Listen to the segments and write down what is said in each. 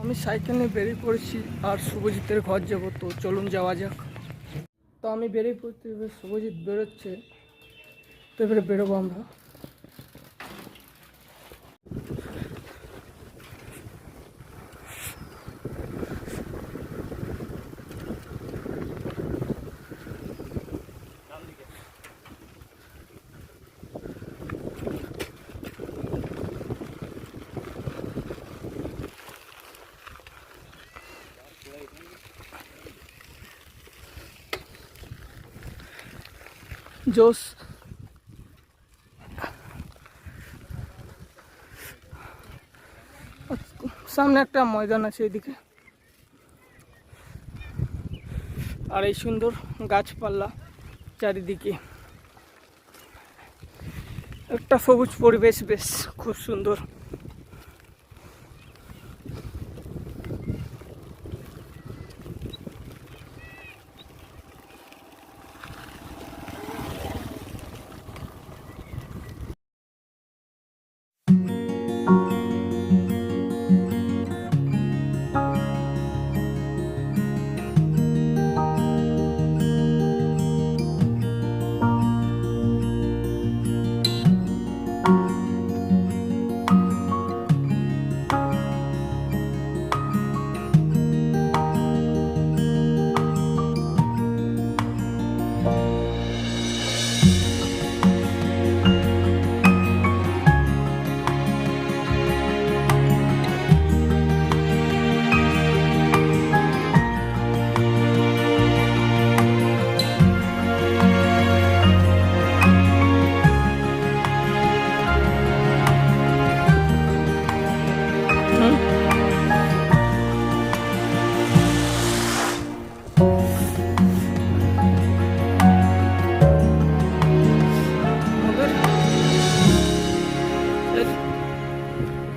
আমি সাইকেল নিয়ে বেরিয়ে পড়েছি আর শুভজিতের ঘর যাবো, তো চলুন যাওয়া যাক। তো আমি বেরিয়ে পড়তে, এবার শুভজিৎ বেরোচ্ছে, তো এবারে বেরোবো আমরা। জোস সামনে একটা ময়দান আছে এদিকে, আর এই সুন্দর গাছপালা চারিদিকে, একটা সবুজ পরিবেশ, বেশ খুব সুন্দর।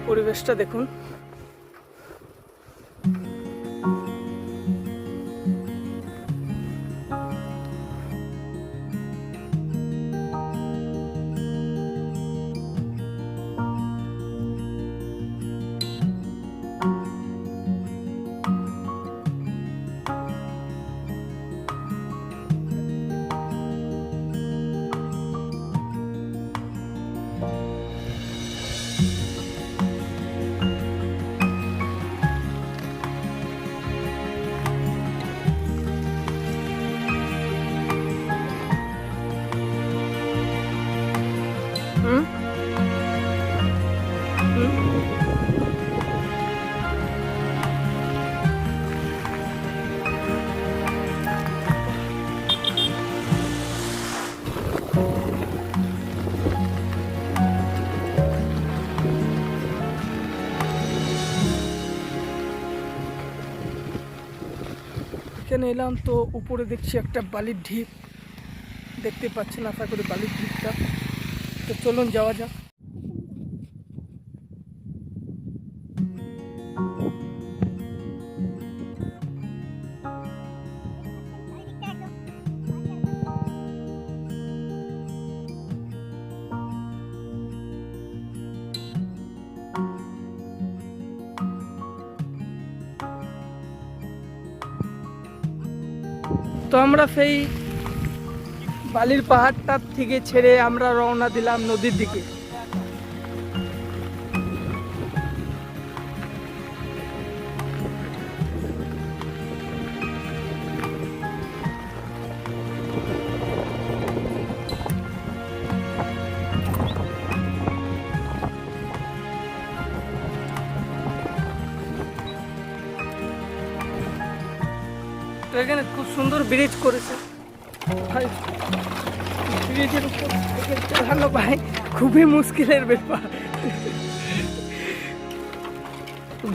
পরিবেশটা দেখুন। এখানে এলাম, তো উপরে দেখছি একটা বালির ঢিপ, দেখতে পাচ্ছেন আশা করি বালির ঢিপটা। তো চলুন যাওয়া যাক। তো আমরা সেই বালির পাহাড়টার থেকে ছেড়ে আমরা রওনা দিলাম নদীর দিকে। তো এখানে খুব সুন্দর ব্রিজ করেছে ভাই, ব্রিজের উপর থেকে চালানো ভাই খুবই মুশকিলের ব্যাপার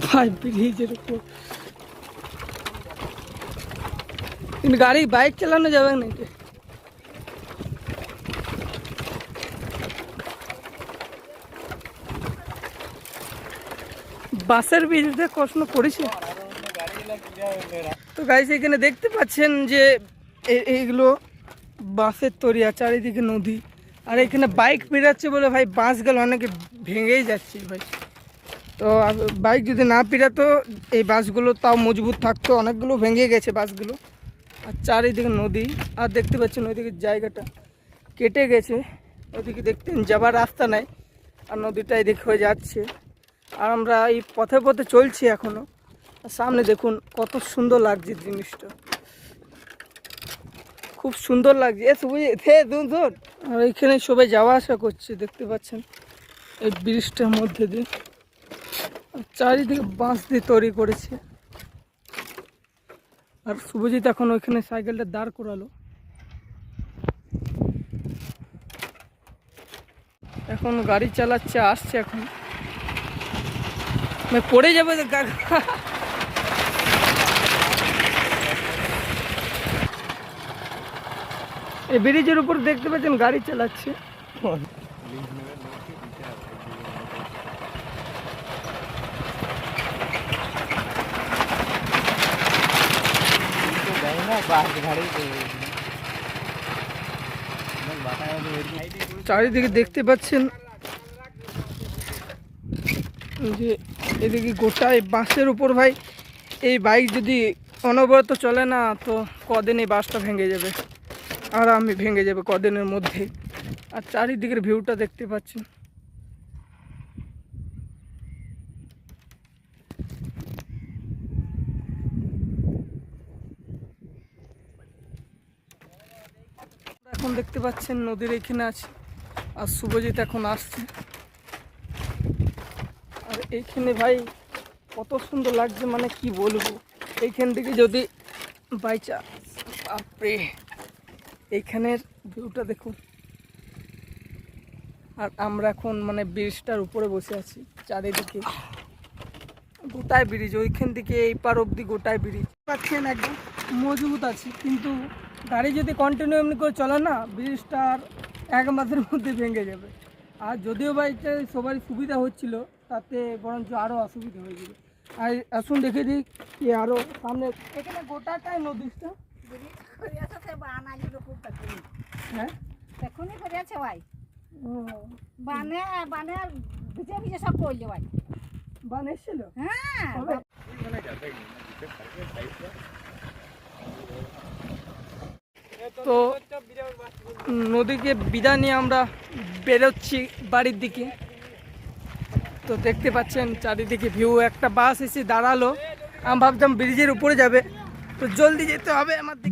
ভাই, ব্রিজের উপর কিন্তু গাড়ি বাইক চালানো যাবে নাকি? বাসের ব্রিজে কষ্ট করেছে। তো গাইস এখানে দেখতে পাচ্ছেন যে এইগুলো বাঁশের তরিয়া, চারিদিকে নদী, আর এখানে বাইক বেরাচ্ছে বলে ভাই বাঁশ গেল অনেকে ভেঙেই যাচ্ছে ভাই। তো তো বাইক যদি না পিরাতো এই বাসগুলো তাও মজবুত থাকতো, অনেকগুলো ভেঙে গেছে বাসগুলো। আর চারিদিকে নদী, আর দেখতে পাচ্ছেন ওইদিকে জায়গাটা কেটে গেছে, ওইদিকে দেখতেন যাবার রাস্তা নাই, আর নদীটা এদিকে হয়ে যাচ্ছে। আর আমরা এই পথে পথে চলছি এখনও। আর সামনে দেখুন কত সুন্দর লাগছে জিনিসটা, খুব সুন্দর লাগছে। দূর আর এইখানে সবাই যাওয়া আসা করছে, দেখতে পাচ্ছেন এই ব্রিজটার মধ্যে দিয়ে। চারিদিকে বাঁশ দিয়ে তৈরি করেছে। আর শুভজিৎ এখন ওইখানে সাইকেলটা দাঁড় করালো। এখন গাড়ি চালাচ্ছে, আসছে, এখন পড়ে যাবে এই ব্রিজের উপর দেখতে পাচ্ছেন গাড়ি চালাচ্ছে। চারিদিকে দেখতে পাচ্ছেন যে এদিকে গোটাই বাসের উপর ভাই। এই বাইক যদি অনবরত চলে না তো কদিন এই বাসটা ভেঙে যাবে, আর আমি ভেঙে যাবে কদিনের মধ্যে। আর চারিদিকের ভিউটা দেখতে পাচ্ছেন। এখন দেখতে পাচ্ছেন নদীর এইখানে আছে, আর শুভজিৎ এখন আসছে। আর এইখানে ভাই কত সুন্দর লাগছে, মানে কি বলবো। এইখান থেকে যদি বাইচা বাপরে, এইখানের ভিউটা দেখুন। আর আমরা এখন মানে ব্রিজটার উপরে বসে আছি, চারিদিকে গোটায় ব্রিজ, ওইখান থেকে এই পার অব্দি গোটায় ব্রিজ পাচ্ছেন, একদম মজবুত আছে। কিন্তু গাড়ি যদি কন্টিনিউ এমনি করে চলে না, ব্রিজটার 1 মাসের মধ্যে ভেঙে যাবে। আর যদিও বা এটা সবারই সুবিধা হচ্ছিল, তাতে বরঞ্চ আরও অসুবিধা হয়ে যাবে। আর আসুন দেখে দিই কি আরও সামনে, এখানে গোটাটাই নদীটা। হ্যাঁ এখনই করেছে ভাই, বানে বানে ভিজে ভিজে সব করলে ভাই, বান এসেছিল। হ্যাঁ তো নদীকে বিদায় নিয়ে আমরা বেরোচ্ছি বাড়ির দিকে। তো দেখতে পাচ্ছেন চারিদিকে ভিউ। একটা বাস এসে দাঁড়ালো, আমি ভাবতাম ব্রিজের উপরে যাবে, তো জলদি যেতে হবে আমার দিকে।